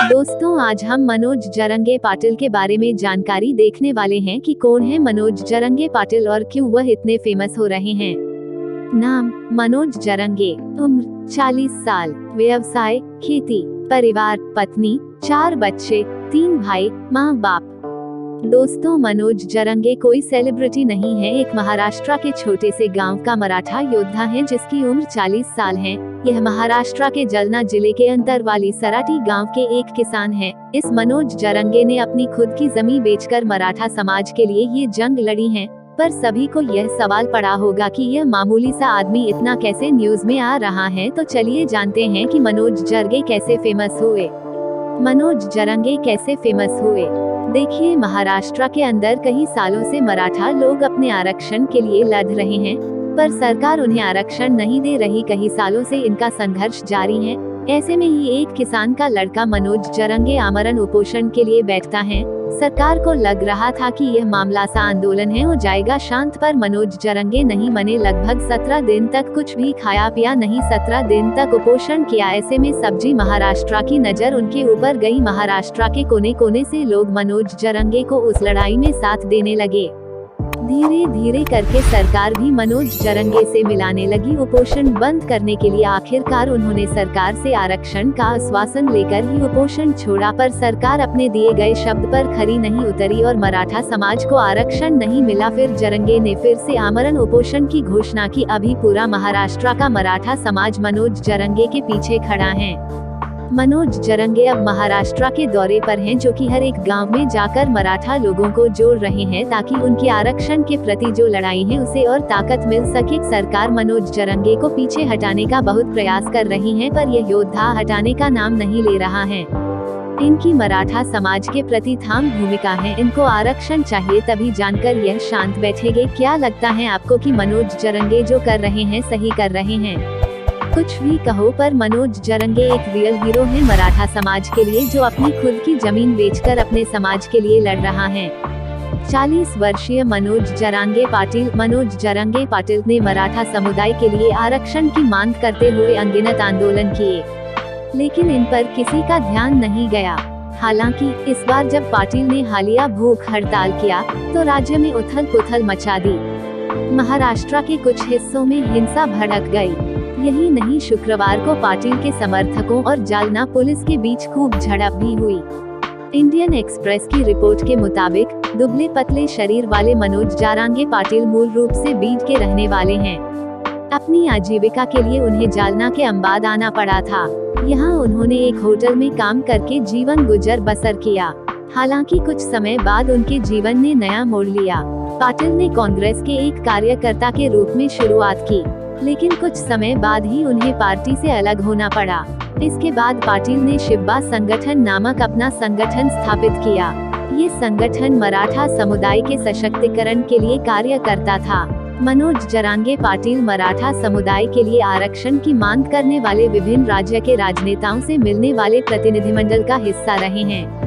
दोस्तों, आज हम मनोज जरंगे पाटिल के बारे में जानकारी देखने वाले हैं कि कौन है मनोज जरंगे पाटिल और क्यों वह इतने फेमस हो रहे हैं। नाम मनोज जरंगे, उम्र 40 साल, व्यवसाय खेती, परिवार पत्नी, 4 बच्चे, 3 भाई, माँ बाप। दोस्तों, मनोज जरंगे कोई सेलिब्रिटी नहीं है, एक महाराष्ट्र के छोटे से गांव का मराठा योद्धा है जिसकी उम्र 40 साल है। यह महाराष्ट्र के जलना जिले के अंतरवाली सराटी गांव के एक किसान है। इस मनोज जरंगे ने अपनी खुद की जमीन बेचकर मराठा समाज के लिए ये जंग लड़ी है। पर सभी को यह सवाल पड़ा होगा कि यह मामूली सा आदमी इतना कैसे न्यूज में आ रहा है। तो चलिए जानते हैं कि मनोज जरंगे कैसे फेमस हुए। मनोज जरंगे कैसे फेमस हुए? देखिए, महाराष्ट्र के अंदर कई सालों से मराठा लोग अपने आरक्षण के लिए लड़ रहे हैं, पर सरकार उन्हें आरक्षण नहीं दे रही। कई सालों से इनका संघर्ष जारी है। ऐसे में ही एक किसान का लड़का मनोज जरंगे आमरण उपोषण के लिए बैठता है। सरकार को लग रहा था कि यह मामला सा आंदोलन है, हो जाएगा शांत, पर मनोज जरंगे नहीं मने। लगभग 17 दिन तक कुछ भी खाया पिया नहीं, 17 दिन तक उपोषण किया। ऐसे में सब्जी महाराष्ट्र की नजर उनके ऊपर गई। महाराष्ट्र के कोने कोने से लोग मनोज जरंगे को उस लड़ाई में साथ देने लगे। धीरे धीरे करके सरकार भी मनोज जरंगे से मिलाने लगी। उपोषण बंद करने के लिए आखिरकार उन्होंने सरकार से आरक्षण का आश्वासन लेकर ही उपोषण छोड़ा, पर सरकार अपने दिए गए शब्द पर खरी नहीं उतरी और मराठा समाज को आरक्षण नहीं मिला। फिर जरंगे ने फिर से आमरण उपोषण की घोषणा की। अभी पूरा महाराष्ट्र का मराठा समाज मनोज जरंगे के पीछे खड़ा है। मनोज जरंगे अब महाराष्ट्र के दौरे पर हैं, जो कि हर एक गांव में जाकर मराठा लोगों को जोड़ रहे हैं ताकि उनके आरक्षण के प्रति जो लड़ाई है उसे और ताकत मिल सके। सरकार मनोज जरंगे को पीछे हटाने का बहुत प्रयास कर रही है, पर यह योद्धा हटाने का नाम नहीं ले रहा है। इनकी मराठा समाज के प्रति थाम भूमिका है। इनको आरक्षण चाहिए, तभी जानकर यह शांत बैठेंगे। क्या लगता है आपको कि मनोज जरंगे जो कर रहे हैं सही कर रहे हैं? कुछ भी कहो, पर मनोज जरंगे एक रियल हीरो है मराठा समाज के लिए, जो अपनी खुद की जमीन बेचकर अपने समाज के लिए लड़ रहा है। 40 वर्षीय मनोज जरंगे पाटिल ने मराठा समुदाय के लिए आरक्षण की मांग करते हुए अनगिनत आंदोलन किए, लेकिन इन पर किसी का ध्यान नहीं गया। हालांकि इस बार जब पाटिल ने हालिया भूख हड़ताल किया तो राज्य में उथल पुथल मचा दी। महाराष्ट्र के कुछ हिस्सों में हिंसा भड़क गई। यही नहीं, शुक्रवार को पाटिल के समर्थकों और जालना पुलिस के बीच खूब झड़प भी हुई। इंडियन एक्सप्रेस की रिपोर्ट के मुताबिक दुबले पतले शरीर वाले मनोज जरंगे पाटिल मूल रूप से बीड के रहने वाले हैं। अपनी आजीविका के लिए उन्हें जालना के अंबाद आना पड़ा था। यहाँ उन्होंने एक होटल में काम करके जीवन गुजर बसर किया। हालांकि कुछ समय बाद उनके जीवन ने नया मोड़ लिया। पाटिल ने कांग्रेस के एक कार्यकर्ता के रूप में शुरुआत की, लेकिन कुछ समय बाद ही उन्हें पार्टी से अलग होना पड़ा। इसके बाद पाटिल ने शिवबा संगठन नामक अपना संगठन स्थापित किया। ये संगठन मराठा समुदाय के सशक्तिकरण के लिए कार्य करता था। मनोज जरंगे पाटिल मराठा समुदाय के लिए आरक्षण की मांग करने वाले विभिन्न राज्य के राजनेताओं से मिलने वाले प्रतिनिधिमंडल का हिस्सा रहे हैं।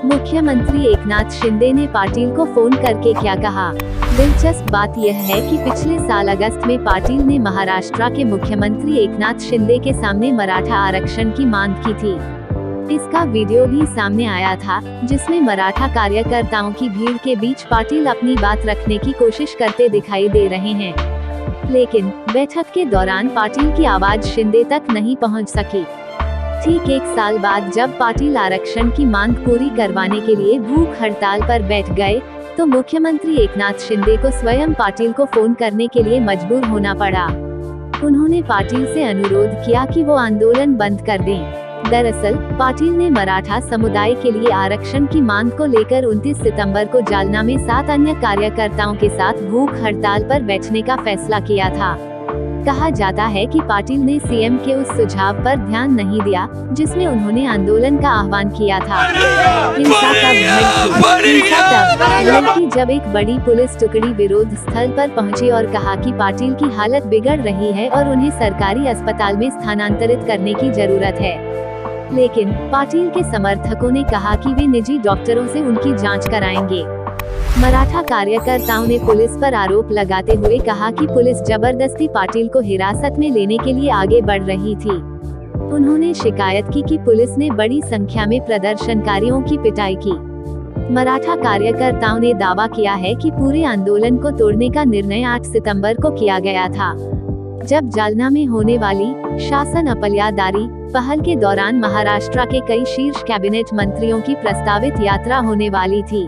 मुख्यमंत्री एकनाथ शिंदे ने पाटिल को फोन करके क्या कहा? दिलचस्प बात यह है कि पिछले साल अगस्त में पाटिल ने महाराष्ट्र के मुख्यमंत्री एकनाथ शिंदे के सामने मराठा आरक्षण की मांग की थी। इसका वीडियो भी सामने आया था, जिसमें मराठा कार्यकर्ताओं की भीड़ के बीच पाटिल अपनी बात रखने की कोशिश करते दिखाई दे रहे हैं। लेकिन बैठक के दौरान पाटिल की आवाज शिंदे तक नहीं पहुंच सकी। ठीक 1 साल बाद जब पाटिल आरक्षण की मांग पूरी करवाने के लिए भूख हड़ताल पर बैठ गए, तो मुख्यमंत्री एकनाथ शिंदे को स्वयं पाटिल को फोन करने के लिए मजबूर होना पड़ा। उन्होंने पाटिल से अनुरोध किया कि वो आंदोलन बंद कर दें। दरअसल पाटिल ने मराठा समुदाय के लिए आरक्षण की मांग को लेकर 29 सितंबर को जालना में 7 अन्य कार्यकर्ताओं के साथ भूख हड़ताल पर बैठने का फैसला किया था। कहा जाता है कि पाटिल ने सीएम के उस सुझाव पर ध्यान नहीं दिया, जिसमें उन्होंने आंदोलन का आह्वान किया था। हिंसा तब जब एक बड़ी पुलिस टुकड़ी विरोध स्थल पर पहुंची और कहा कि पाटिल की हालत बिगड़ रही है और उन्हें सरकारी अस्पताल में स्थानांतरित करने की जरूरत है। लेकिन पाटिल के समर्थकों ने कहा कि वे निजी डॉक्टरों से उनकी जांच कराएंगे। मराठा कार्यकर्ताओं ने पुलिस पर आरोप लगाते हुए कहा कि पुलिस जबरदस्ती पाटिल को हिरासत में लेने के लिए आगे बढ़ रही थी। उन्होंने शिकायत की कि पुलिस ने बड़ी संख्या में प्रदर्शनकारियों की पिटाई की। मराठा कार्यकर्ताओं ने दावा किया है कि पूरे आंदोलन को तोड़ने का निर्णय 8 सितंबर को किया गया था, जब जालना में होने वाली शासन अपल्यादारी पहल के दौरान महाराष्ट्र के कई शीर्ष कैबिनेट मंत्रियों की प्रस्तावित यात्रा होने वाली थी।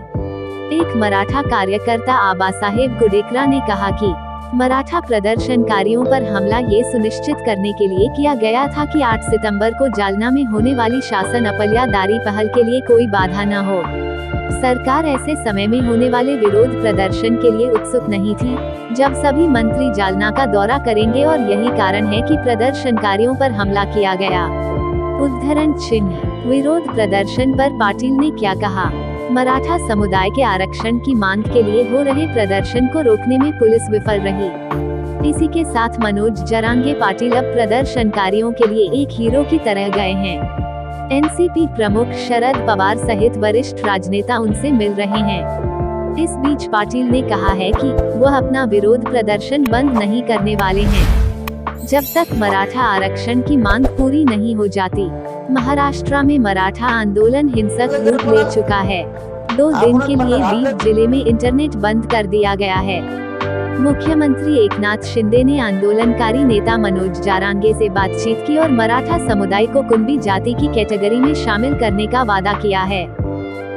एक मराठा कार्यकर्ता आबासाहेब गुडेकरा ने कहा कि मराठा प्रदर्शनकारियों पर हमला ये सुनिश्चित करने के लिए किया गया था कि 8 सितंबर को जालना में होने वाली शासन अपल्यादारी पहल के लिए कोई बाधा न हो। सरकार ऐसे समय में होने वाले विरोध प्रदर्शन के लिए उत्सुक नहीं थी, जब सभी मंत्री जालना का दौरा करेंगे, और यही कारण है कि प्रदर्शनकारियों पर हमला किया गया। उद्धरण चिन्ह। विरोध प्रदर्शन पर पाटिल ने क्या कहा? मराठा समुदाय के आरक्षण की मांग के लिए हो रहे प्रदर्शन को रोकने में पुलिस विफल रही। इसी के साथ मनोज जरांगे पाटिल अब प्रदर्शनकारियों के लिए एक हीरो की तरह गए हैं। एनसीपी प्रमुख शरद पवार सहित वरिष्ठ राजनेता उनसे मिल रहे हैं। इस बीच पाटिल ने कहा है कि वह अपना विरोध प्रदर्शन बंद नहीं करने वाले हैं, जब तक मराठा आरक्षण की मांग पूरी नहीं हो जाती। महाराष्ट्र में मराठा आंदोलन हिंसक रूप ले चुका है। 2 दिन के लिए बीड जिले में इंटरनेट बंद कर दिया गया है। मुख्यमंत्री एकनाथ शिंदे ने आंदोलनकारी नेता मनोज जरांगे से बातचीत की और मराठा समुदाय को कुणबी जाति की कैटेगरी में शामिल करने का वादा किया है।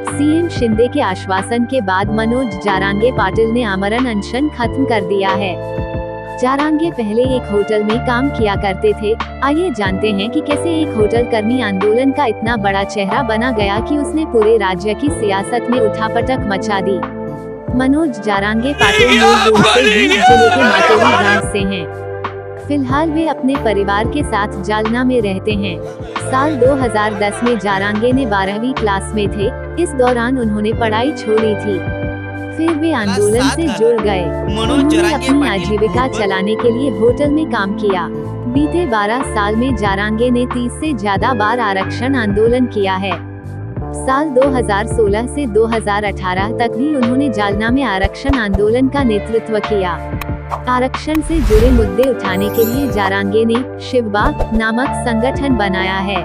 सीएम शिंदे के आश्वासन के बाद मनोज जरांगे पाटिल ने आमरण अनशन खत्म कर दिया है। जरांगे पहले एक होटल में काम किया करते थे। आइए जानते हैं कि कैसे एक होटल कर्मी आंदोलन का इतना बड़ा चेहरा बना गया कि उसने पूरे राज्य की सियासत में उठापटक मचा दी। मनोज जरांगे पाटिल मूल रूप से बीड जिले के मातोली गांव से हैं। फिलहाल वे अपने परिवार के साथ जालना में रहते हैं। साल 2010 में जरांगे ने 12वीं क्लास में थे। इस दौरान उन्होंने पढ़ाई छोड़ी थी, फिर वे आंदोलन से जुड़ गए। उन्होंने अपनी आजीविका चलाने के लिए होटल में काम किया। बीते 12 साल में जरांगे ने 30 से ज्यादा बार आरक्षण आंदोलन किया है। साल 2016 से 2018 तक भी उन्होंने जालना में आरक्षण आंदोलन का नेतृत्व किया। आरक्षण से जुड़े मुद्दे उठाने के लिए जरांगे ने शिवबाग नामक संगठन बनाया है।